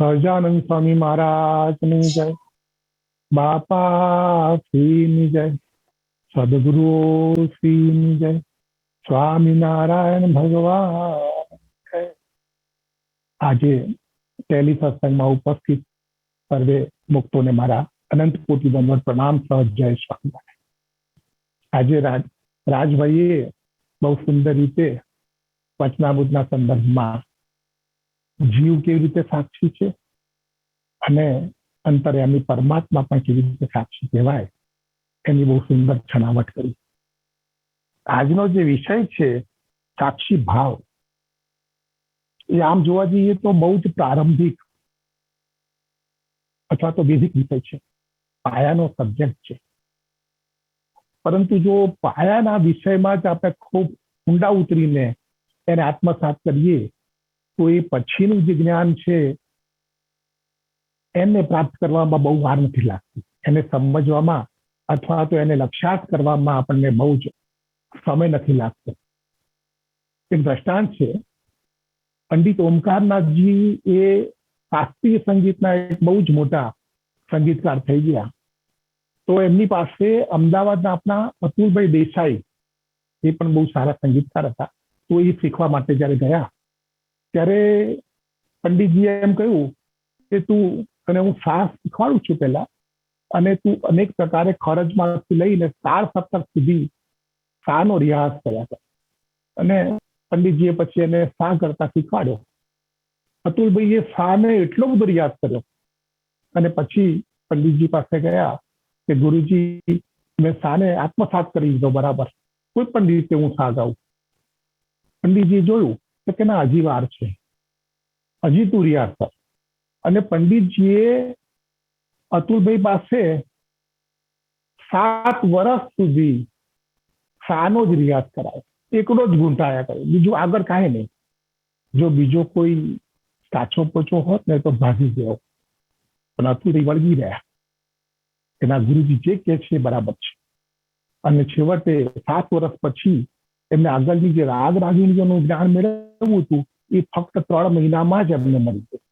સહજાનંદ સ્વામી મહારાજની જય, બાપા શ્રીની જય, સદગુરુ શ્રીની જય, સ્વામિનારાયણ ભગવાન જય. આજે ટેલી સત્સંગમાં ઉપસ્થિત સર્વે મુક્તોને મારા અનંત કોટી દંડવત પ્રણામ સહજ જય સ્વામિનારાયણ. આજે રાજભાઈએ બહુ સુંદર રીતે વચનામૃતના સંદર્ભમાં જીવ કેવી રીતે સાક્ષી છે અને અંતર્યામી પરમાત્મા પણ કેવી રીતે સાક્ષી કહેવાય એની બહુ સુંદર છણાવટ કરી. આજનો જે વિષય છે સાક્ષી ભાવ, એ આમ જોવા જઈએ તો બહુ જ પ્રારંભિક અથવા તો બેઝિક વિષય છે, પાયાનો સબ્જેક્ટ છે. પરંતુ જો પાયાના વિષયમાં જ આપણે ખૂબ ઊંડા ઉતરીને એને આત્મસાત કરીએ તો એ પછીનું જે જ્ઞાન છે એને પ્રાપ્ત કરવામાં બહુ વાર નથી લાગતી. એને સમજવામાં અથવા તો એને લક્ષ્યાર્થ કરવામાં આપણને બહુ જ સમય નથી લાગતો. એક દ્રષ્ટાંત છે, પંડિત ઓમકારનાથજી એ શાસ્ત્રીય સંગીતના એક બહુ જ મોટા સંગીતકાર થઈ ગયા. તો એમની પાસે અમદાવાદના આપણા અતુલભાઈ દેસાઈ, એ પણ બહુ સારા સંગીતકાર હતા. તો એ શીખવા માટે જયારે ગયા ત્યારે પંડિતજીએ એમ કહ્યું કે તું તને હું સાસ શીખવાડું છું પહેલા, અને તું અનેક પ્રકારે ખરજમાંથી લઈને તાર સપ્તક સુધી સાનો રિયાઝ કર્યા કર. અને પંડિતજીએ પછી એને સા કરતા શીખવાડ્યો. અતુલભાઈએ સાને એટલો બધો રિયાઝ કર્યો અને પછી પંડિતજી પાસે ગયા કે ગુરુજી, મેં સાને આત્મસાત કરી દીધો બરાબર, કોઈ પણ રીતે હું સા ગાઉં. પંડિતજીએ જોયું કે ના, હજી વાર છે, હજી તું રિયાઝ કર. અને પંડિતજીએ અતુલભાઈ પાસે 7 વર્ષ સુધી સાનો જ રિયાઝ કરાયો, એકડો જ ગુંટાયા કર્યો, બીજું આગળ કાંઈ નહીં. જો બીજો કોઈ કાચો પોચો હોત ને તો ભાગી ગયો, પણ અતુલભાઈ વળગી રહ્યા. એના ગુરુજી જે કહે છે બરાબર છે. અને છેવટે 7 વર્ષ પછી એમને આગળની જે રાગ રાગિણીઓનું જ્ઞાન મેળવવું હતું એ ફક્ત 3 મહિનામાં જ એમને મળી ગયું.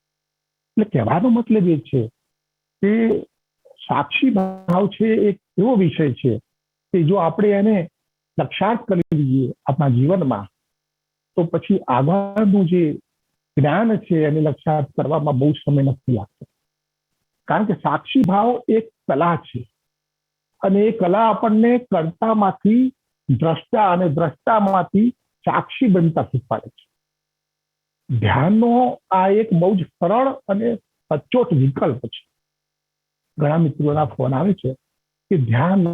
એટલે કહેવાનો મતલબ એ છે કે સાક્ષી ભાવ છે એક એવો વિષય છે કે જો આપણે એને લક્ષ્યાર્થ કરી લઈએ આપણા જીવનમાં, તો પછી આગળનું જે જ્ઞાન છે એને લક્ષ્યાર્થ કરવામાં બહુ સમય નથી લાગતો. કારણ કે સાક્ષી ભાવ એક કલા છે, અને એ કલા આપણને કર્તામાંથી દ્રષ્ટા અને દ્રષ્ટામાંથી સાક્ષી બનતા શીખવાડે છે. ધ્યાનનો આ એક બહુ જ સરળ અને સચોટ વિકલ્પ છે. ઘણા મિત્રોના ફોન આવે છે કે ધ્યાન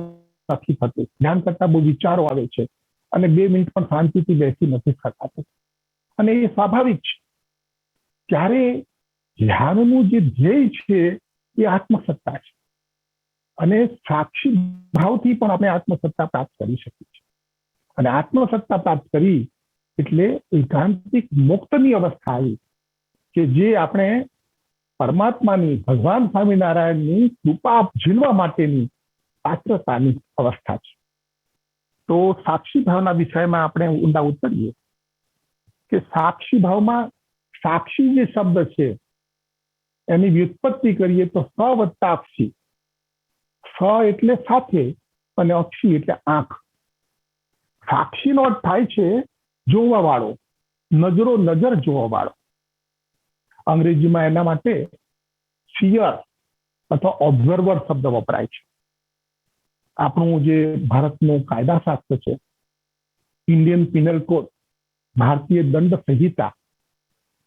નથી થતું, ધ્યાન કરતા બહુ વિચારો આવે છે અને 2 મિનિટ પણ શાંતિથી બેસી નથી શકાતું. અને એ સ્વાભાવિક છે. ત્યારે ધ્યાનનું જે ધ્યેય છે એ આત્મસત્તા છે, અને સાક્ષી ભાવથી પણ આપણે આત્મસત્તા પ્રાપ્ત કરી શકીએ છીએ. અને આત્મસત્તા પ્રાપ્ત કરી એટલે એકાંતિક મુક્તની અવસ્થા આવી કે જે આપણે પરમાત્માની, ભગવાન સ્વામિનારાયણની કૃપા ઝીલવા માટેની પાત્રતાની અવસ્થા છે. તો સાક્ષી ભાવના વિષયમાં આપણે ઊંડા ઉતરીએ કે સાક્ષી ભાવમાં સાક્ષી જે શબ્દ છે એની વ્યુત્પત્તિ કરીએ તો સ વત્તા અક્ષી. સ એટલે સાથે અને અક્ષી એટલે આંખ. સાક્ષીનો અર્થ થાય છે જોવા વાળો, નજરો નજર જોવા વાળો. અંગ્રેજીમાં એના માટે સિયર અથવા ઓબ્ઝર્વર શબ્દ વપરાય છે. આપણું જે ભારતનું કાયદાશાસ્ત્ર છે, ઇન્ડિયન પિનલ કોડ, ભારતીય દંડ સંહિતા,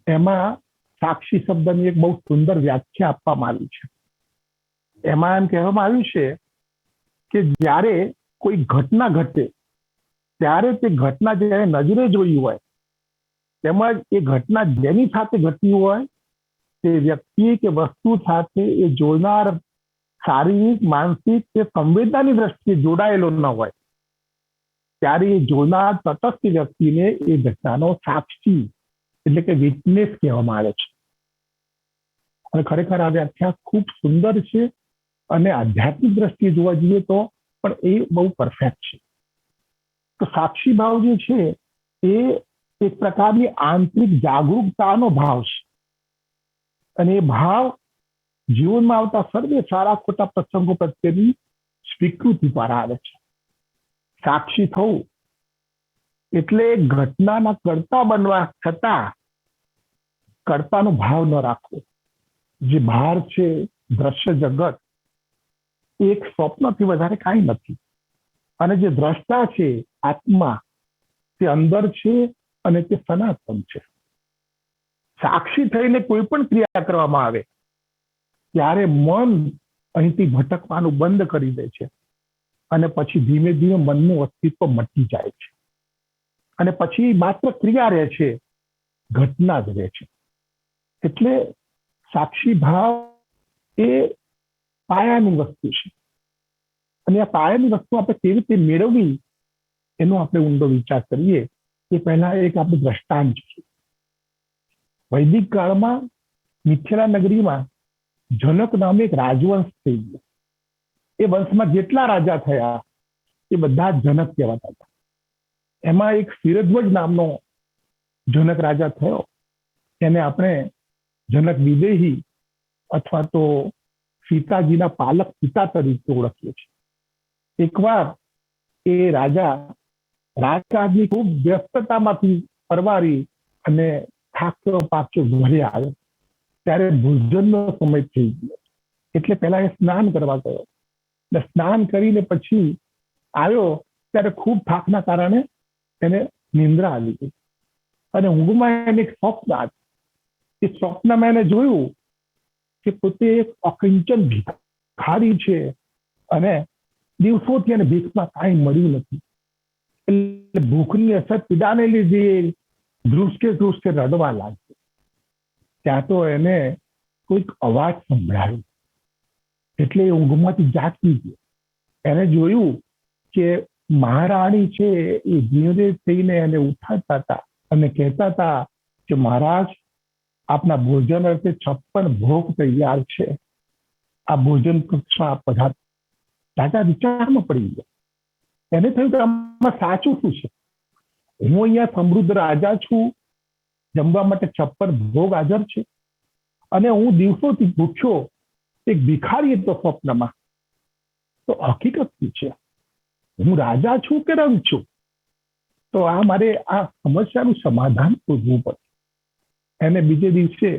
એમાં સાક્ષી શબ્દની એક બહુ સુંદર વ્યાખ્યા આપવામાં આવી છે. એમાં એમ કહેવામાં આવ્યું છે કે જ્યારે કોઈ ઘટના ઘટે ત્યારે તે ઘટના જ્યારે નજરે જોઈ હોય, તેમજ એ ઘટના જેની સાથે ઘટી હોય તે વ્યક્તિ કે વસ્તુ સાથે એ જોનાર શારીરિક, માનસિક કે સંવેદનાની દ્રષ્ટિએ જોડાયેલો ન હોય, ત્યારે એ જોનાર તટસ્થ વ્યક્તિને એ ઘટનાનો સાક્ષી એટલે કે વિટનેસ કહેવામાં આવે છે. અને ખરેખર આ વ્યાખ્યા ખૂબ સુંદર છે અને આધ્યાત્મિક દ્રષ્ટિએ જોવા જઈએ તો પણ એ બહુ પરફેક્ટ છે. તો સાક્ષી ભાવ જે છે એ એક પ્રકારની આંતરિક જાગૃતતાનો ભાવ છે. અને એ ભાવ જીવનમાં આવતા સર્વે સારા ખોટા પ્રસંગો પ્રત્યેની સ્વીકૃતિ પર આવે છે. સાક્ષી થવું એટલે ઘટનાના કર્તા બનવા છતાં કર્તાનો ભાવ ન રાખવો. જે બહાર છે દ્રશ્ય જગત એક સ્વપ્નથી વધારે કાંઈ નથી, અને જે દ્રષ્ટા છે આત્મા તે અંદર છે અને તે સનાતન છે. સાક્ષી થઈને કોઈ પણ ક્રિયા કરવામાં આવે ત્યારે મન અહીંથી ભટકવાનું બંધ કરી દે છે, અને પછી ધીમે ધીમે મનનું અસ્તિત્વ મટી જાય છે, અને પછી માત્ર ક્રિયા રહે છે, ઘટના જ રહે છે. એટલે સાક્ષી ભાવ એ પાયાની વસ્તુ છે, અને આ પાયાની વસ્તુ આપણે કેવી રીતે મેળવવી એનો આપણે ઊંડો વિચાર કરીએ એ પહેલા એક આપણું દ્રષ્ટાંત છે. વૈદિક કાળમાં મિથિલા નગરીમાં જનક નામે એક રાજવંશ થઈ ગયો. એ વંશમાં જેટલા રાજા થયા એ બધા જનક કહેવાતા હતા. એમાં એક શિરધ્વજ નામનો જનક રાજા થયો. એને આપણે જનક વિદેહી અથવા તો સીતાજીના પાલક પિતા તરીકે ઓળખીએ છીએ. એકવાર એ રાજા રાજકાજની ખૂબ વ્યસ્તતામાંથી પરવારી અને થાક્યો પાક્યો ઘરે આવ્યો ત્યારે ભોજનનો સમય થઈ ગયો. એટલે પહેલા એ સ્નાન કરવા ગયો, ને સ્નાન કરીને પછી આવ્યો ત્યારે ખૂબ થાકના કારણે એને નિંદ્રા આવી ગઈ, અને ઊંઘમાં એને એક સ્વપ્ન આવ્યું. એ સ્વપ્નમાં એને જોયું કે પોતે એક અકિંચન ભિખારી છે, અને દિવસોથી એને ભીખમાં કાંઈ મળ્યું નથી. એટલે ભૂખની અસર પીડાને લીધે ધ્રુસકે ધ્રુસકે રડવા લાગ્યો. ત્યાં તો એને કોઈક અવાજ સંભળાયો, એટલે એ ઊંઘમાંથી જાગી ગયો. એને જોયું કે મહારાણી છે એ ધીરે થઈને એને ઉઠાડતા હતા અને કહેતા હતા કે મહારાજ, આપના ભોજન અર્થે 56 ભોગ તૈયાર છે, આ ભોજન કક્ષમાં આપ પધારો. રાજા વિચારમાં પડી ગયા. એને થયું કે આમાં સાચું શું છે? હું અહીંયા સમૃદ્ધ રાજા છું, જમવા માટે 56 ભોગ હાજર છે, અને હું દિવસોથી ભૂખ્યો એક ભિખારી હતો સ્વપ્નમાં. તો હકીકત શું છે? હું રાજા છું કે રંગ છું? તો આ મારે આ સમસ્યાનું સમાધાન શોધવું પડે. એને બીજે દિવસે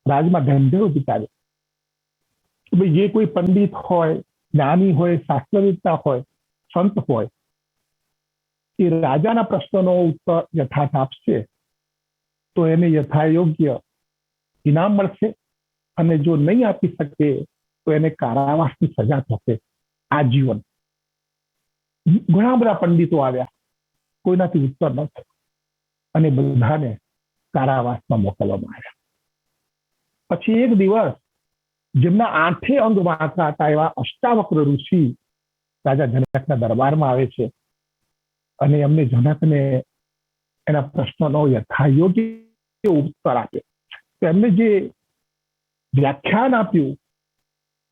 રાજમાં ગંધર્વ વિચાર્યો કે ભાઈ જે કોઈ પંડિત હોય, જ્ઞાની હોય, શાસ્ત્રવેત્તા હોય, સંત હોય, એ રાજાના પ્રશ્નનો ઉત્તર યથાર્થ આપશે તો એને યથાયોગ્ય ઇનામ મળશે, અને જો નહીં આપી શકે તો એને કારાવાસની સજા થશે આજીવન. ઘણા બધા પંડિતો આવ્યા, કોઈનાથી ઉત્તર ન થયો, અને બધાને કારાવાસમાં મોકલવામાં આવ્યા. પછી એક દિવસ જેમના 8 અંગ વાંકા હતા એવા અષ્ટાવક્ર ઋષિ રાજા જનકના દરબારમાં આવે છે, અને એમને જનકને એના પ્રશ્નનો યથાયોગ્ય ઉત્તર આપ્યો. એમને જે વ્યાખ્યાન આપ્યું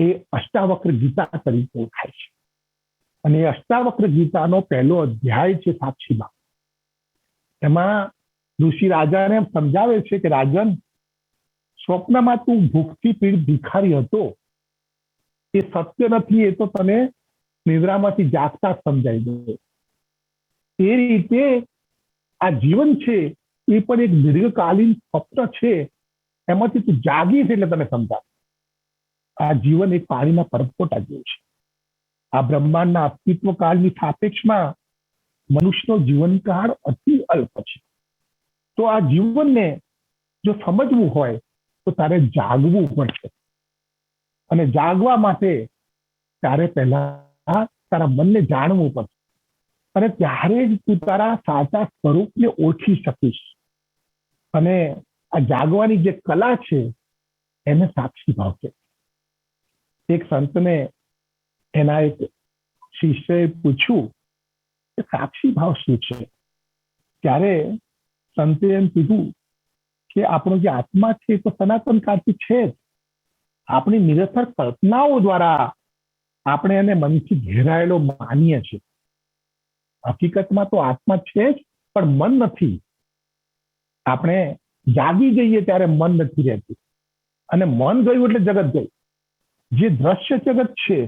એ અષ્ટાવક્ર ગીતા તરીકે ઓળખાય છે, અને એ અષ્ટાવક્ર ગીતાનો પહેલો અધ્યાય છે સાક્ષીભાવ. એમાં ઋષિ રાજાને સમજાવે છે કે રાજન, સ્વપ્નમાં તું ભૂખથી પીડિત ભિખારી હતો એ સત્ય નથી, એ તો તને નિદ્રામાંથી જાગતા સમજાઈ ગયો. એ રીતે આ જીવન છે એ પણ એક દીર્ઘકાલીન સ્વપ્ન છે, એમાંથી તું જાગીશ એટલે તને સમજાય. આ જીવન એક પાણીના પરપોટા જેવું છે. આ બ્રહ્માંડના અસ્તિત્વ કાળની સાપેક્ષમાં મનુષ્યનો જીવનકાળ અતિ અલ્પ છે. તો આ જીવનને જો સમજવું હોય તો તારે જાગવું પડશે, અને જાગવા માટે તારે પહેલા તારા મનને જાણવું પડશે, અને ત્યારે જ તું તારા સાચા સ્વરૂપને ઓળખી શકીશ. અને આ જાગવાની જે કલા છે એને સાક્ષી ભાવ છે. એક સંતને એના એક શિષ્યએ પૂછ્યું કે સાક્ષી ભાવ શું છે? ત્યારે સંતે એમ કીધું કે આપણો જે આત્મા છે એ તો સનાતન કાળથી છે જ. આપણી નિરર્થક કલ્પનાઓ દ્વારા આપણે એને મનથી ઘેરાયેલો માનીએ છીએ. હકીકતમાં તો આત્મા છે જ, પણ મન નથી. આપણે જાગી જઈએ ત્યારે મન નથી રહેતું, અને મન ગયું એટલે જગત ગયું. જે દ્રશ્ય જગત છે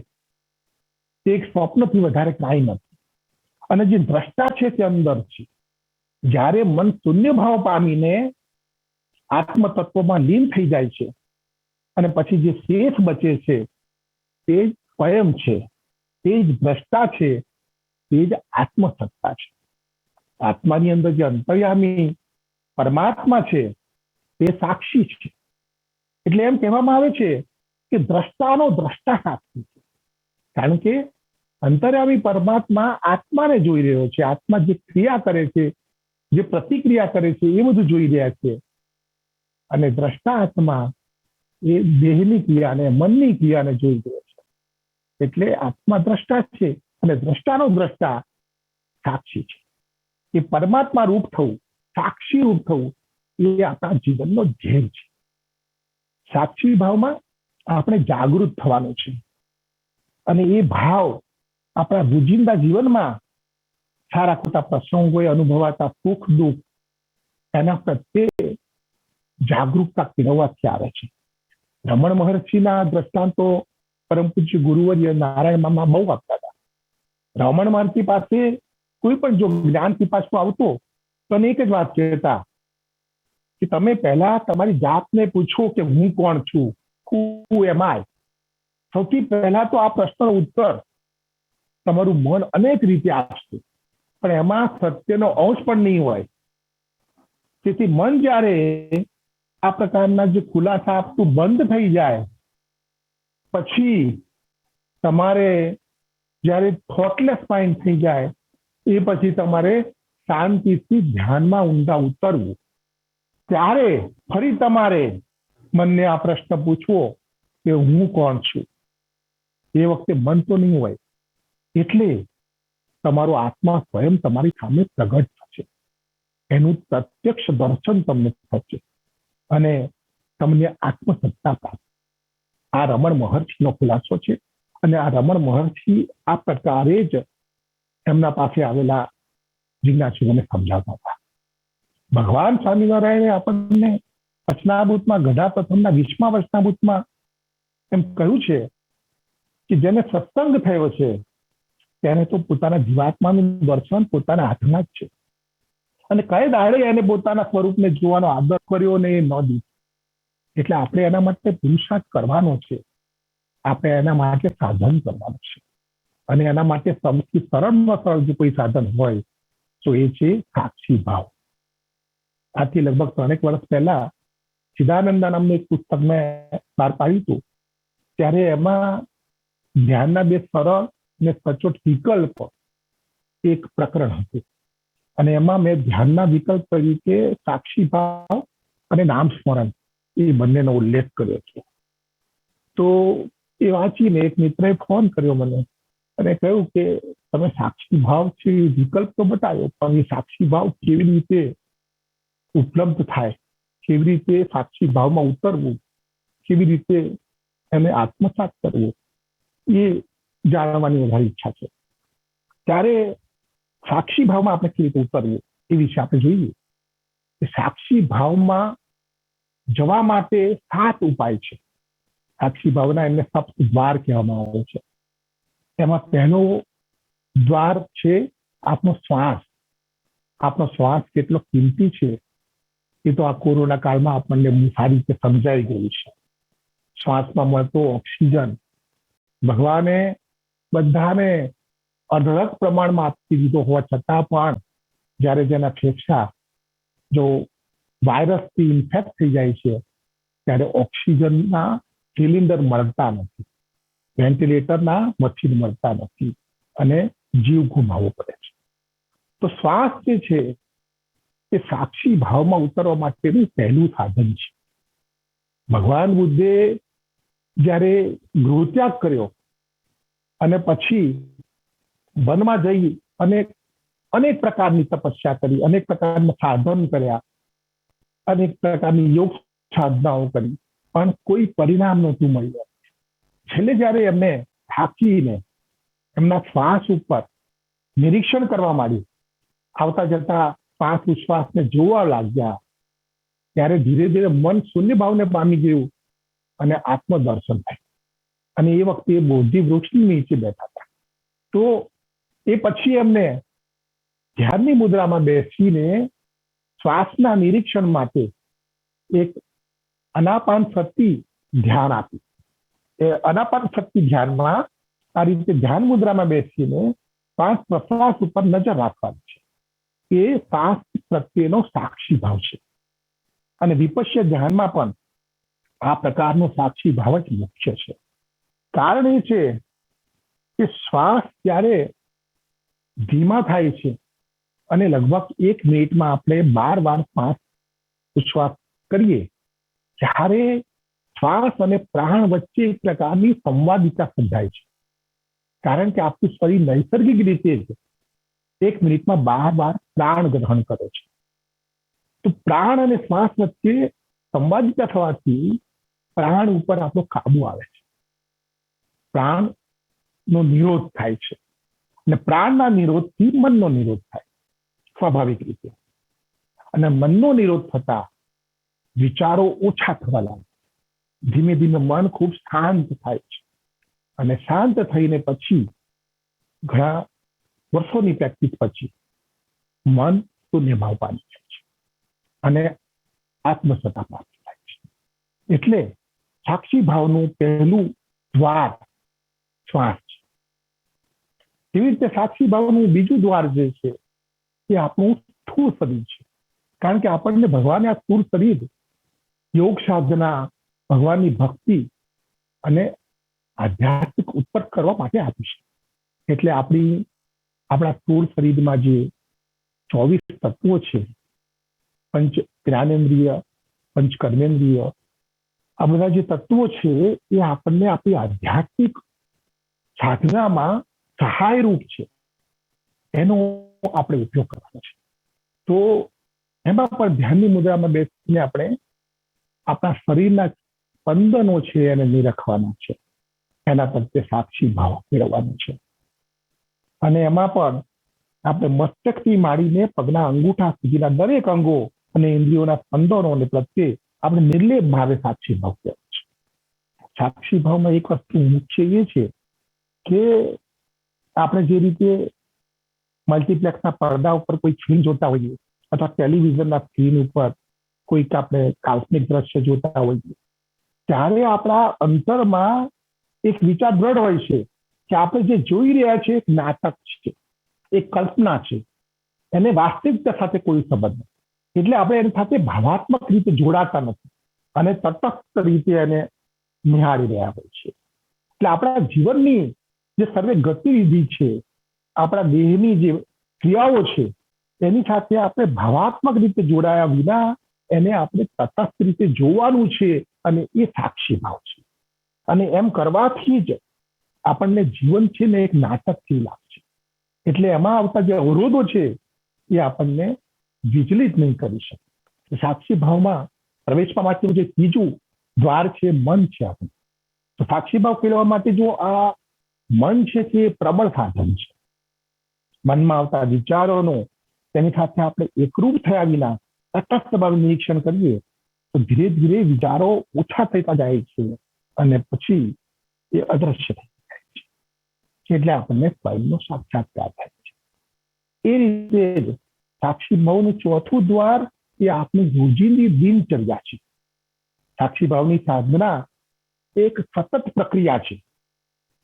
તે એક સ્વપ્નથી વધારે કાંઈ નથી, અને જે દ્રષ્ટા છે તે અંદર છે. જ્યારે મન શૂન્ય ભાવ પામીને આત્મ તત્વમાં લીન થઈ જાય છે અને પછી જે શેષ બચે છે તે જ સ્વયં છે, તે જ દ્રષ્ટા છે, તે જ આત્મસત્તા છે. આત્માની અંદર જે અંતર્યામી પરમાત્મા છે તે સાક્ષી છે. એટલે એમ કહેવામાં આવે છે કે દ્રષ્ટાનો દ્રષ્ટા સાક્ષી છે, કારણ કે અંતર્યામી પરમાત્મા આત્માને જોઈ રહ્યો છે. આત્મા જે ક્રિયા કરે છે, જે પ્રતિક્રિયા કરે છે, એ બધું જોઈ રહ્યા છે. અને દ્રષ્ટા આત્મા એ દેહની ક્રિયાને, મનની ક્રિયાને જોઈ રહ્યો છે. એટલે આત્મા દ્રષ્ટા છે અને દ્રષ્ટાનો દ્રષ્ટા સાક્ષી છે. એ પરમાત્મા રૂપ થવું, સાક્ષી રૂપ થવું, એ આપણા જીવનનો ધ્યેય છે. સાક્ષી ભાવમાં આપણે જાગૃત થવાનું છે, અને એ ભાવ આપણા રોજિંદા જીવનમાં સારા ખોટા પ્રસંગોએ અનુભવાતા સુખ દુઃખ એના પ્રત્યે જાગૃતતા કેળવવાથી આવે છે. રમણ મહર્ષિના દ્રષ્ટાંતો પરમ પૂજ્ય ગુરુવર્ય નારાયણ મામા બહુ આપતા હતા. રમણ મહર્ષિ પાસે કોઈ પણ જો જ્ઞાન પીપાસુ આવતો તો એક જ વાત કહેતા કે તમે પહેલા તમારી જાતને પૂછો કે હું કોણ છું, who am I? સૌથી પહેલા તો આ પ્રશ્નનો ઉત્તર તમારું મન અનેક રીતે આપશે, પણ એમાં સત્યનો અંશ પણ નહીં હોય. તેથી મન જ્યારે આ પ્રકારના જે ખુલાસા આપતું બંધ થઈ જાય, પછી તમારે જ્યારે થોટલેસ માઇન્ડ થઈ જાય, એ પછી તમારે શાંતિથી ધ્યાનમાં ઊંડા ઉતરવું. ત્યારે ફરી તમારે મનને આ પ્રશ્ન પૂછવો કે હું કોણ છું. એ વખતે મન તો નહીં હોય, એટલે તમારો આત્મા સ્વયં તમારી સામે પ્રગટ થશે. એનું પ્રત્યક્ષ દર્શન તમને થશે અને તમને આત્મસત્તા પ્રાપ્ત. આ રમણ મહર્ષિનો ખુલાસો છે, અને આ રમણ મહર્ષિ આ પ્રકારે જ એમના પાસે આવેલા જિજ્ઞાસુઓને સમજાવતા હતા. ભગવાન સ્વામિનારાયણે આપણને વચનામૃતમાં ગઢા પ્રથમના 20મા વચનામૃતમાં એમ કહ્યું છે કે જેને સત્સંગ થયો છે તેને તો પોતાના જીવાત્માનું દર્શન પોતાના હાથમાં જ છે, અને કઈ દાડે એને પોતાના સ્વરૂપને જોવાનો આદર કર્યો ને એ ન દીધો. એટલે આપણે એના માટે પુરુષાર્થ કરવાનો છે, આપણે એના માટે સાધન કરવાનું છે, અને એના માટે સૌથી સરળમાં સરળ જો કોઈ સાધન હોય તો એ છે સાક્ષી ભાવ. આથી લગભગ 3 વર્ષ પહેલા ચિદાનંદા નામનું એક પુસ્તક મેં બહાર પાડ્યું હતું. ત્યારે એમાં ધ્યાનના 2 સરળ ને સચોટ વિકલ્પ એક પ્રકરણ હતું, અને એમાં મેં ધ્યાનના વિકલ્પ તરીકે સાક્ષી ભાવ અને નામ સ્મરણ એ બંનેનો ઉલ્લેખ કર્યો છે. તો એ વાંચીને એક મિત્રએ ફોન કર્યો મને અને કહ્યું કે તમે સાક્ષી ભાવ છે વિકલ્પ તો બતાવ્યો, પણ એ સાક્ષી ભાવ કેવી રીતે ઉપલબ્ધ થાય, કેવી રીતે સાક્ષી ભાવમાં ઉતરવું, કેવી રીતે એને આત્મસાત કરવું, એ જાણવાની વધારે ઈચ્છા છે. ત્યારે સાક્ષી ભાવમાં આપણે કેવી રીતે ઉતરવું એ વિશે આપણે જોઈએ. સાક્ષી ભાવમાં જવા માટે 7 ઉપાય છે. સાક્ષી ભાવના એમને સપ્ત દ્વાર કહેવામાં આવે છે. એમાં પહેલો દ્વાર છે આપનો શ્વાસ. આપનો શ્વાસ કેટલો કિંમતી છે એ તો આ કોરોના કાળમાં આપણને સારી રીતે સમજાઈ ગયું છે. શ્વાસમાં મળતો ઓક્સિજન ભગવાને બધાને અઢળક પ્રમાણમાં આપી દીધો હોવા છતાં પણ જ્યારે જેના ફેફસા જો વાયરસથી ઇન્ફેક્ટ થઈ જાય છે ત્યારે ઓક્સિજનના સિલિન્ડર મળતા નથી, વેન્ટિલેટરના મશીન મળતા નથી, અને જીવ ગુમાવવો પડે છે. તો શ્વાસ જે છે એ સાક્ષી ભાવમાં ઉતરવા માટેનું પહેલું સાધન છે. ભગવાન બુદ્ધે જ્યારે ગૃહત્યાગ કર્યો અને પછી વનમાં જઈ અને અનેક પ્રકારની તપસ્યા કરી, અનેક પ્રકારના સાધન કર્યા, અનેક પ્રકારની યોગ સાધનાઓ કરી, પણ કોઈ પરિણામ નહોતું મળ્યું. છેલ્લે જ્યારે એમને થાકીને એમના શ્વાસ ઉપર નિરીક્ષણ કરવા માંડ્યું, આવતા જતા શ્વાસ ઉશ્વાસને જોવા લાગ્યા, ત્યારે ધીરે ધીરે મન શૂન્ય ભાવને પામી ગયું અને આત્મદર્શન થાય. અને એ વખતે એ બોધિ વૃક્ષની નીચે બેઠા હતા. તો એ પછી એમને ધ્યાનની મુદ્રામાં બેસીને શ્વાસના નિરીક્ષણ માટે એક અનાપાન સતિ ધ્યાન આપ્યું. એ અનાપાન સતિ ધ્યાનમાં આ રીતે ધ્યાન મુદ્રામાં બેસીને શ્વાસ પ્રશ્વાસ ઉપર નજર રાખવાની છે. એ શ્વાસ પ્રત્યેનો સાક્ષી ભાવ છે. અને વિપશ્ય ધ્યાનમાં પણ આ પ્રકારનો સાક્ષી ભાવ જ મુખ્ય છે. કારણ એ છે કે શ્વાસ જ્યારે ધીમા થાય છે અને લગભગ 1 મિનિટમાં આપણે 12 વાર શ્વાસ ઉચ્છ્વાસ કરીએ, ત્યારે શ્વાસ અને પ્રાણ વચ્ચે એક પ્રકારની સંવાદિતા સર્જાય છે. કારણ કે આપણું શરીર નૈસર્ગિક રીતે જ 1 મિનિટમાં 12 વાર પ્રાણ ગ્રહણ કરે છે. તો પ્રાણ અને શ્વાસ વચ્ચે સંવાદિતા થવાથી પ્રાણ ઉપર આપણો કાબુ આવે છે. પ્રાણનો નિરોધ થાય છે. અને પ્રાણના નિરોધથી મનનો નિરોધ થાય સ્વાભાવિક રીતે. અને મનનો નિરોધ થતા વિચારો ઓછા થવા લાગે. ધીમે ધીમે મન ખૂબ શાંત થાય છે. અને શાંત થઈને પછી ઘણા વર્ષોની પ્રેક્ટિસ પછી મન શૂન્યભાવ પામી જાય છે અને આત્મસત્તા પ્રાપ્ત થાય છે. એટલે સાક્ષી ભાવનું પહેલું દ્વાર શ્વાસ છે. એવી રીતે સાક્ષી ભાવનું બીજું દ્વાર જે છે એ આપણું સ્થૂળ શરીર છે. કારણ કે આપણને ભગવાને આ સ્થૂળ શરીર યોગ સાધના, ભગવાનની ભક્તિ અને આધ્યાત્મિક ઉત્પત્તિ કરવા માટે આપી છે. એટલે આપણા સ્થૂળ શરીરમાં જે 24 તત્વો છે, પંચ જ્ઞાનેન્દ્રિય, પંચ કર્મેન્દ્રિય, આ બધા જે તત્વો છે એ આપણને આપણી આધ્યાત્મિક સાધનામાં સહાયરૂપ છે. એનો આપણે ઉપયોગ કરવાનો છે. તો એમાં પણ ધ્યાનની મુદ્રામાં બેસીને આપણે આપણા શરીરના સ્પંદનો છે એને નિરખવાના છે. એના પ્રત્યે સાક્ષી ભાવ મેળવવાનો છે. અને એમાં પણ આપણે મસ્તકથી માંડીને પગના અંગૂઠા સુધીના દરેક અંગો અને ઇન્દ્રિયોના સ્પંદનોને પ્રત્યે આપણે નિર્લેપ ભાવે સાક્ષી ભાવ કહેવાય છે. સાક્ષી ભાવમાં એક વસ્તુ મુખ્ય એ છે કે આપણે જે રીતે મલ્ટીપ્લેક્સના પડદા ઉપર કોઈ ફિલ્મ જોતા હોઈએ અથવા ટેલિવિઝનના સ્ક્રીન ઉપર કોઈક આપણે કાલ્પનિક દ્રશ્ય જોતા હોઈએ, ત્યારે આપણા અંતરમાં એક વિચાર દ્રઢ હોય છે કે આપણે જે જોઈ રહ્યા છીએ એક નાટક છે, એક કલ્પના છે, એને વાસ્તવિકતા સાથે કોઈ સંબંધ નથી. એટલે આપણે એની સાથે ભાવાત્મક રીતે જોડાતા નથી અને તટસ્થ રીતે એને નિહાળી રહ્યા હોય છે. એટલે આપણા જીવનની જે સર્વે ગતિવિધિ છે, આપણા દેહની જે ક્રિયાઓ છે, એની સાથે આપણે ભાવાત્મક રીતે જોડાયા વિના એને આપણે તટસ્થ રીતે જોવાનું છે. અને એ સાક્ષી ભાવ છે. અને એમ કરવાથી જ આપણને જીવન છે ને એક નાટકથી લાગશે. એટલે એમાં આવતા જે અવરોધો છે એ આપણને વિચલિત નહીં કરી શકે. સાક્ષી ભાવમાં પ્રવેશવા માટેનું જે ત્રીજું દ્વાર છે મન છે આપણું. તો સાક્ષી ભાવ કેળવવા માટે જો આ મન છે તે પ્રબળ સાધન છે. મનમાં આવતા વિચારોનો તેની સાથે આપણે એકરૂપ થયા વિના તટસ્થ ભાવે નિરીક્ષણ કરીએ તો ધીરે ધીરે વિચારો ઓછા થતા જાય છે અને પછી એ અદ્રશ્ય થઈ જાય છે. એટલે આપણને સ્વયંનો સાક્ષાત્કાર થાય છે. એ રીતે જ સાક્ષી ભાવનું ચોથું દ્વાર એ આપણી રોજિંદી દિનચર્યા છે. સાક્ષી ભાવની સાધના એક સતત પ્રક્રિયા છે.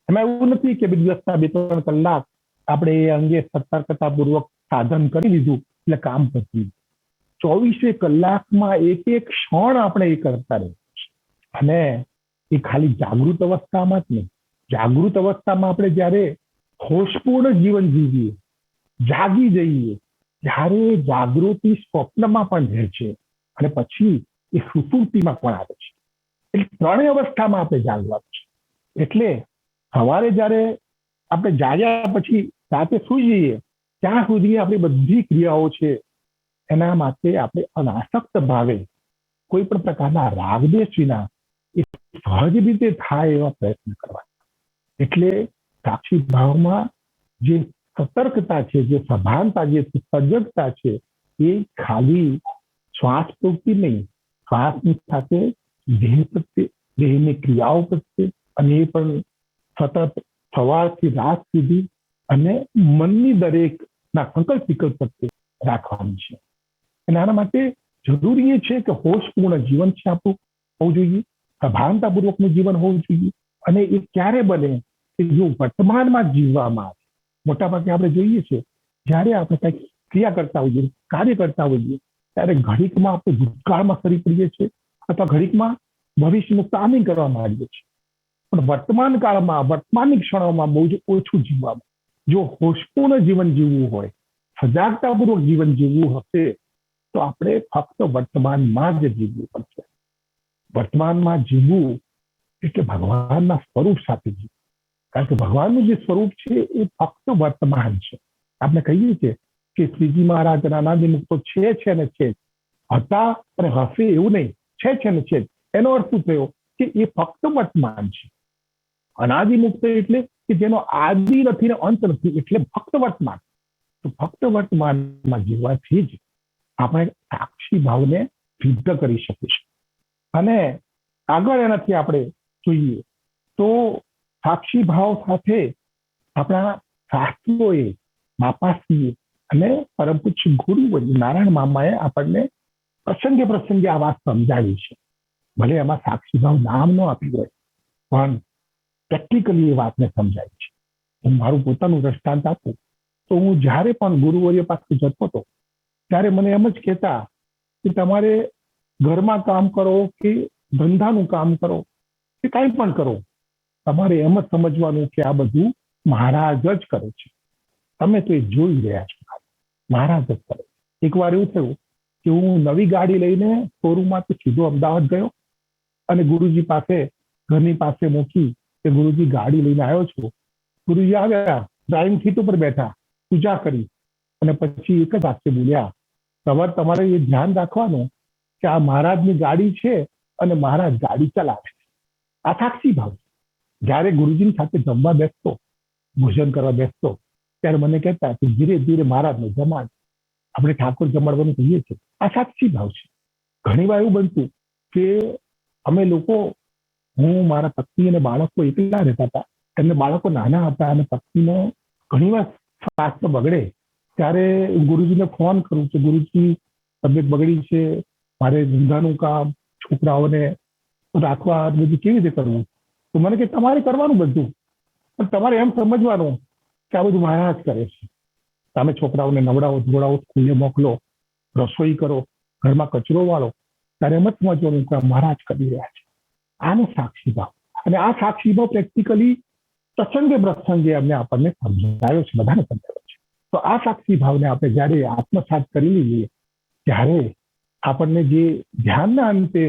એમાં એવું નથી કે દિવસના 2-3 કલાક આપણે એ અંગે સતર્કતાપૂર્વક સાધન કરી લીધું એટલે કામ પતી. 24 કલાકમાં એક ક્ષણ આપણે એ કરતા રહીએ છીએ. અને એ ખાલી જાગૃત અવસ્થામાં જ નહીં, જાગૃત અવસ્થામાં આપણે જ્યારે હોશપૂર્ણ જીવન જીવીએ, જાગી જઈએ, ત્યારે જાગૃતિ સ્વપ્નમાં પણ રહે છે અને પછી એ સુષુપ્તિમાં પણ આવે છે. એટલે 3 અવસ્થામાં આપણે જાગવાનું છે. એટલે સવારે જ્યારે આપણે જાગ્યા પછી રાતે સુઈ જઈએ ત્યાં સુધી આપણી બધી ક્રિયાઓ છે એના માટે આપણે અનાસક્ત ભાવે કોઈ પણ પ્રકારના રાગદેશ વિના એ સહજ રીતે થાય એવા પ્રયત્ન કરવા. એટલે સાક્ષી ભાવમાં જે સતર્કતા છે, જે સભાનતા, જે સજગતા છે એ ખાલી શ્વાસ પૂરતી નહીં, શ્વાસની સાથે દેહ પ્રત્યે દેહની ક્રિયાઓ પ્રત્યે, અને એ પણ સતત સવારથી રાત સુધી, અને મનની દરેકના સંકલ્પ વિકલ્પ પ્રત્યે રાખવાની છે. અને આના માટે જરૂરી એ છે કે હોશપૂર્ણ જીવન છે આપણું હોવું જોઈએ, સભાનતાપૂર્વકનું જીવન હોવું જોઈએ. અને એ ક્યારે બને કે જો વર્તમાનમાં જીવવામાં આવે. મોટાભાગે આપણે જોઈએ છીએ જ્યારે આપણે કંઈક ક્રિયા કરતા હોઈએ, કાર્ય કરતા હોઈએ, ત્યારે ઘડીકમાં આપણે ભૂતકાળમાં ફરી પડીએ છીએ, અથવા ઘડીકમાં ભવિષ્યનું પ્લાનિંગ કરવા માંડીએ છીએ. પણ વર્તમાન કાળમાં, વર્તમાનની ક્ષણોમાં બહુ જ ઓછું જીવવામાં. જો હોશપૂર્ણ જીવન જીવવું હોય, સજાગતાપૂર્વક જીવન જીવવું હશે, તો આપણે ફક્ત વર્તમાનમાં જ જીવવું પડશે. વર્તમાનમાં જીવવું એટલે ભગવાનના સ્વરૂપ સાથે જીવવું. કારણ કે ભગવાનનું જે સ્વરૂપ છે એ ફક્ત વર્તમાન છે. આપણે કહીએ છીએ કે શ્રીજી મહારાજ અનાદિ મુક્તો છે ને છે, હતા અને હશે એવું નહીં, છે ને છે. એનો અર્થ શું થયો કે એ ફક્ત વર્તમાન છે. અનાદિ મુક્ત એટલે કે જેનો આદિ નથી ને અંત નથી, એટલે ફક્ત વર્તમાન. તો ફક્ત વર્તમાનમાં જીવવાથી જ આપણે સાક્ષી ભાવને સિદ્ધ કરી શકીશું. અને આગળ એનાથી આપણે જોઈએ તો સાક્ષી ભાવ સાથે આપણા શાસ્ત્રોએ, બાપાશ્રીએ અને પરમ પૂજ્ય ગુરુ નારાયણ મામાએ આપણને પ્રસંગે પ્રસંગે આ વાત સમજાવી છે. ભલે એમાં સાક્ષી ભાવ નામ ન આપી હોય, પણ પ્રેક્ટિકલી એ વાતને સમજાવી છે. હું મારું પોતાનું દ્રષ્ટાંત આપું તો હું જ્યારે પણ ગુરુવર્ય પાસે જતો હતો, ત્યારે મને એમ જ કહેતા કે તમારે ઘરમાં કામ કરો કે ધંધાનું કામ કરો કે કાંઈ પણ કરો, તમારે એમ જ સમજવાનું કે આ બધું મહારાજ જ કરે છે. તમે તો એ જોઈ રહ્યા છો, મહારાજ જ કરે. એકવાર એવું થયું કે હું નવી ગાડી લઈને શોરૂમમાંથી સીધો અમદાવાદ ગયો અને ગુરુજી પાસે, ઘરની પાસે મૂકી કે ગુરુજી ગાડી લઈને આવ્યો છું. ગુરુજી આવ્યા, ડ્રાઇવિંગ સીટ ઉપર બેઠા, પૂજા કરી અને પછી એક જ વાક્ય બોલ્યા, તમારે એ ધ્યાન રાખવાનું કે આ મહારાજની ગાડી છે અને મહારાજ ગાડી ચલાવે છે. આ સાક્ષી ભાવ. જ્યારે ગુરુજીની સાથે જમવા બેસતો, ભોજન કરવા બેસતો, ત્યારે મને કહેતા કે ધીરે ધીરે મહારાજને જમાડ. આપણે ઠાકોર જમાડવાનું કહીએ છીએ, આ સાક્ષી ભાવ છે. ઘણી વાર એવું બનતું કે અમે લોકો, હું, મારા પત્ની અને બાળકો એકલા રહેતા હતા. એમને બાળકો નાના હતા અને પત્નીનો ઘણી વાર સ્વાસ્થ્ય બગડે, ત્યારે ગુરુજીને ફોન કરું કે ગુરુજી તબિયત બગડી છે, મારે ધંધાનું કામ, છોકરાઓને રાખવા, બધું કેવી રીતે કરવું? તો મને કે તમારે કરવાનું બધું, પણ તમારે એમ સમજવાનું કે આ બધું મહારાજ કરે છે. તમે છોકરાઓને નવડાવો, ધોવડાવો, સ્કૂલે મોકલો, રસોઈ કરો, ઘરમાં કચરો વાળો, ત્યારે એમ જ સમજવાનું કે મહારાજ કરી રહ્યા છે. આનો સાક્ષી ભાવ. અને આ સાક્ષી ભાવ પ્રેક્ટિકલી પ્રસંગે પ્રસંગે આપણને સમજાયો છે, બધાને સમજાયો છે. તો આ સાક્ષી ભાવને આપણે જ્યારે આત્મસાત કરી લઈએ, ત્યારે આપણને જે ધ્યાનના અંતે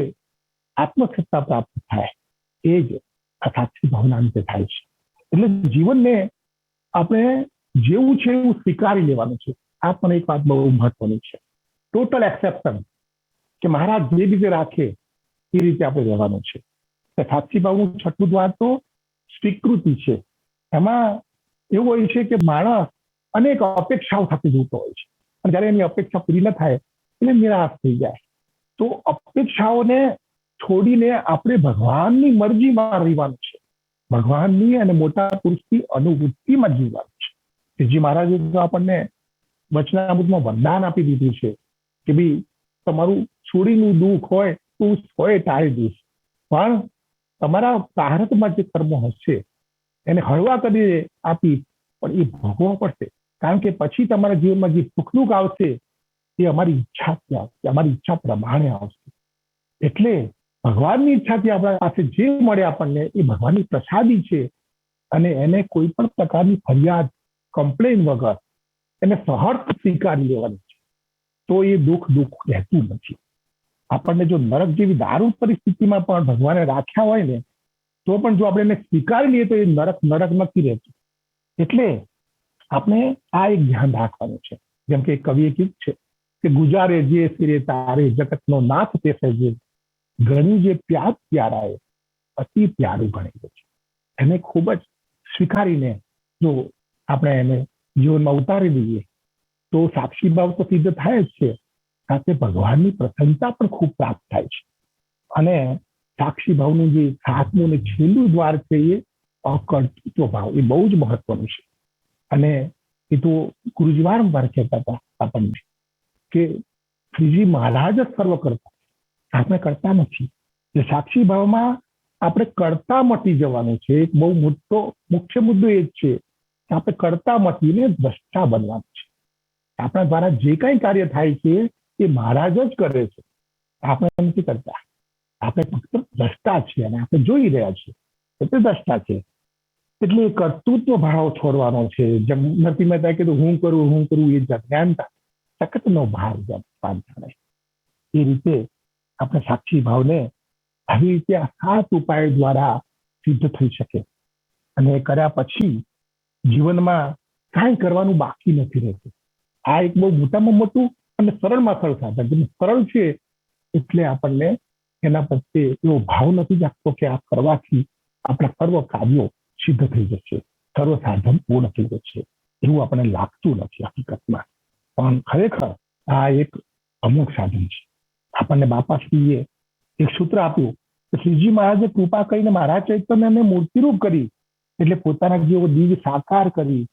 આત્મસત્તા પ્રાપ્ત થાય, એ જ આ સાક્ષી ભાવના અંતે થાય છે. એટલે જીવનને આપણે જેવું છે એવું સ્વીકારી લેવાનું છે. આ પણ એક વાત બહુ મહત્વની છે. ટોટલ એક્સેપ્ટન્સ, કે મહારાજ જે રીતે રાખે એ રીતે આપણે રહેવાનું છે. સાક્ષી ભાવનું છઠ્ઠું દ્વાર તો સ્વીકૃતિ છે. એમાં એવું હોય છે કે માણસ અનેક અપેક્ષાઓ સાથે જોતો હોય છે, અને જ્યારે એની અપેક્ષા પૂરી ન થાય એટલે નિરાશ થઈ જાય. તો અપેક્ષાઓને છોડીને આપણે ભગવાનની મરજીમાં રહેવાનું છે, ભગવાનની અને મોટા પુરુષની અનુભૂતિમાં જીવવાનું છે. શ્રીજી મહારાજે તો આપણને વચનામૃતમાં વરદાન આપી દીધું છે કે ભાઈ તમારું છોડીનું દુઃખ હોય તો હોય ટાળી દઈશ, પણ તમારા પ્રારબ્ધમાં જે કર્મો હશે એને હળવા કરી આપી, પણ એ ભોગવવા પડશે. કારણ કે પછી તમારા જીવનમાં જે સુખ દુઃખ આવશે એ અમારી ઈચ્છાથી આવશે, અમારી ઈચ્છા પ્રમાણે આવશે. એટલે ભગવાનની ઈચ્છાથી આપણા પાસે જે મળે આપણને એ ભગવાનની પ્રસાદી છે, અને એને કોઈ પણ પ્રકારની ફરિયાદ, કમ્પ્લેન વગર એને સહર્ષ સ્વીકારી લેવાની છે. તો એ દુઃખ રહેતું નથી. આપણને જો નરક જેવી દારૂણ પરિસ્થિતિમાં પણ ભગવાને રાખ્યા હોય ને, તો પણ જો આપણે એને સ્વીકારી લઈએ તો એ નરક નથી રહેતું. એટલે આપણે આ એક ધ્યાન રાખવાનું છે. જેમ કે કવિએ કીધું છે કે ગુજારે જે સિરે તારે જગતનો નાથ તે સહેજે, ઘણી જે પ્યાર પ્યારાએ અતિ પ્યારું ગણે છે. એને ખૂબ જ સ્વીકારીને જો આપણે એને જીવનમાં ઉતારી દઈએ તો સાક્ષી ભાવ તો સિદ્ધ થાય જ છે, સાથે ભગવાનની પ્રસન્નતા પણ ખૂબ પ્રાપ્ત થાય છે. અને સાક્ષી ભાવનું જે સાતમું ને છેલ્લું દ્વાર છે એ અકર્તૃત્વ ભાવ, એ બહુ જ મહત્વનું છે. અને એ તો ગુરુજી વારંવાર કહેતા હતા આપણને કે શ્રીજી મહારાજ જ સર્વ કરતા, આપણે કરતા નથી. એટલે સાક્ષી ભાવમાં આપણે કરતા મટી જવાનું છે. એક બહુ મોટો મુખ્ય મુદ્દો એ જ છે કે આપણે કરતા મટીને દ્રષ્ટા બનવાનું છે. આપણા દ્વારા જે કઈ કાર્ય થાય છે એ મહારાજ જ કરે છે, આપણે નથી કરતા. આપણે ફક્ત દ્રષ્ટા છીએ અને આપણે જોઈ રહ્યા છીએ, એટલે દ્રષ્ટા છે. એટલે કર્તૃત્વ ભાવ છોડવાનો છે. જેમ નરસિંહ મહેતાએ કીધું હું કરું એ જ્ઞાનતા સખતનો ભાવ જાણે. એ રીતે આપણે સાક્ષી ભાવને આવી રીતે આ 7 ઉપાય દ્વારા સિદ્ધ થઈ શકે. અને એ કર્યા પછી જીવનમાં કાંઈ કરવાનું બાકી નથી રહેતું. આ એક બહુ મોટામાં મોટું અને સરળમાં સરળ સાધન. જેમ સરળ છે એટલે આપણને એના પ્રત્યે એવો ભાવ નથી જાગતો કે આ કરવાથી આપણા સર્વ કાર્યો સિદ્ધ થઈ જશે, સર્વ સાધન પૂર્ણ થઈ જશે, એવું આપણને લાગતું નથી હકીકતમાં. પણ ખરેખર આ એક અમુક સાધન છે. આપણને બાપાશ્રીએ એક સૂત્ર આપ્યું કે શ્રીજી મહારાજે કૃપા કરીને મહારાજ ચૈતન્યને મૂર્તિરૂપ કરી, એટલે પોતાના જેવો દિવ્ય સાકાર કરી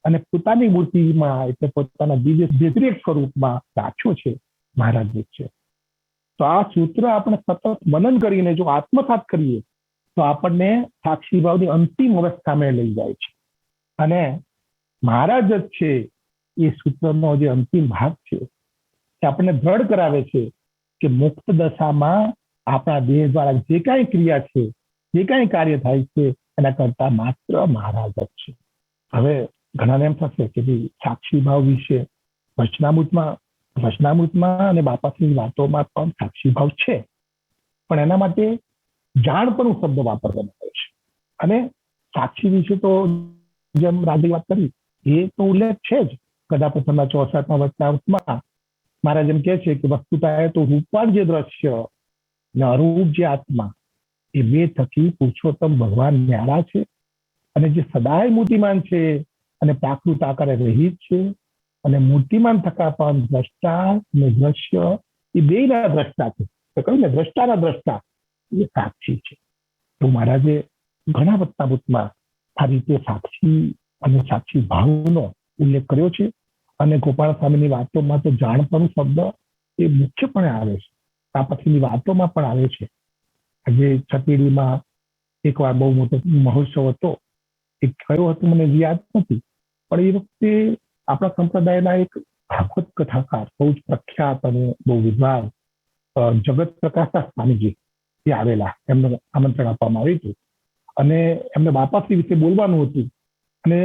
અને પોતાની મૂર્તિમાં એટલે પોતાના દિવ્ય વ્યતિરેક સ્વરૂપમાં રાખ્યો છે મહારાજ છે. તો આ સૂત્ર આપણે સતત મનન કરીને જો આત્મસાત કરીએ તો આપણને સાક્ષી ભાવની અંતિમ અવસ્થામાં લઈ જાય છે. અને મહારાજ જ છે એ સૂત્રનો જે અંતિમ ભાગ છે એ આપણને દ્રઢ કરાવે છે કે મુક્ત દશામાં આપણા દેહ દ્વારા જે કાંઈ ક્રિયા છે, જે કાંઈ કાર્ય થાય છે એના કરતા માત્ર મહારાજ જ છે. હવે ઘણાને એમ થશે કે સાક્ષી ભાવ વિશે વચનામૃતમાં અને બાપાશ્રીની વાતોમાં પણ સાક્ષી ભાવ છે, પણ એના માટે જાણપણું શબ્દ વાપરવામાં આવે છે. અને સાક્ષી વિશે તો જેમ રાજે વાત કરી એ તો ઉલ્લેખ છે જ. ગદાપ્રસંગના 64માં વચનામૃતમાં મહારાજ એમ કહે છે કે વસ્તુતા તો રૂપાન જે દ્રશ્ય ને અરૂપ જે આત્મા, એ બે થકી પુરુષોત્તમ ભગવાન ન્યારા છે. અને જે સદાય મૂર્તિમાન છે અને પ્રાકૃત આકારે રહિત છે, અને મૂર્તિમાન થકા પણ દ્રષ્ટા અને દ્રશ્ય એ બેના દ્રષ્ટા છે. તો કહ્યું ને દ્રષ્ટાના દ્રષ્ટા એ સાક્ષી છે. તો મહારાજે ઘણા વચનામૃતમાં આ રીતે સાક્ષી અને સાક્ષી ભાવનો ઉલ્લેખ કર્યો છે. અને ગોપાલ સ્વામીની વાતોમાં તો જાણપણું શબ્દ એ મુખ્યપણે આવે છે. આ પછીની વાતોમાં પણ આવે છે. આજે છપેડીમાં એકવાર બહુ મોટો મહોત્સવ હતો, એ કયો હતો મને યાદ નથી, પણ એ વખતે આપણા સંપ્રદાયના એક ભાગવત કથાકાર, બહુ જ પ્રખ્યાત અને બહુ વિદ્વાન જગત પ્રકાશદાસ સ્વામીજી એ આવેલા. એમને આમંત્રણ આપવામાં આવ્યું હતું અને એમને બાપાશ્રી વિશે બોલવાનું હતું. અને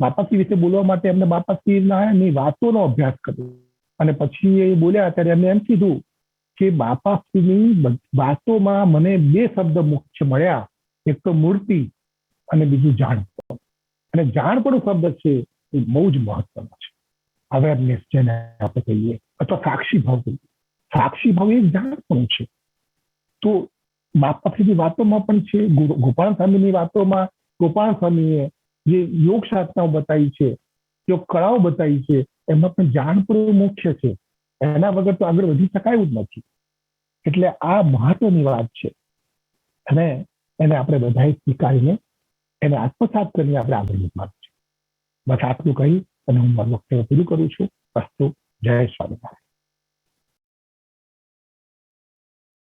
બાપાશ્રી વિશે બોલવા માટે એમને બાપાશ્રીની વાતોનો અભ્યાસ કર્યો. અને પછી એ બોલ્યા ત્યારે એમને એમ કીધું કે બાપાશ્રીની વાતોમાં મને 2 શબ્દ મુખ્ય મળ્યા, એક તો મૂર્તિ અને બીજું જાણપણું. અને જાણપણું શબ્દ છે એ બહુ જ મહત્વનો છે. અવેરનેસ જેને આપણે કહીએ અથવા સાક્ષી ભાવ કહીએ. સાક્ષી ભાવ એ જાણપણું છે. તો બાપાશ્રીની વાતોમાં પણ છે, ગોપાલ સ્વામીની વાતોમાં ગોપાલ સ્વામીએ જે યોગ સાધનાઓ બતાવી છે, યોગ કળાઓ બતાવી છે, એમાં પણ જાણપણું મુખ્ય છે. એના વગર તો આગળ વધી શકાયું જ નથી. એટલે આ મહત્વની વાત છે અને એને આપણે બધાએ સ્વીકારીને એને આત્મસાત કરીને આપણે આગળ વધવાનું છે. બસ આટલું કહી અને હું મારું વક્તવ્ય પૂરું કરું છું. અસ્તુ. જય સ્વામિનારાયણ.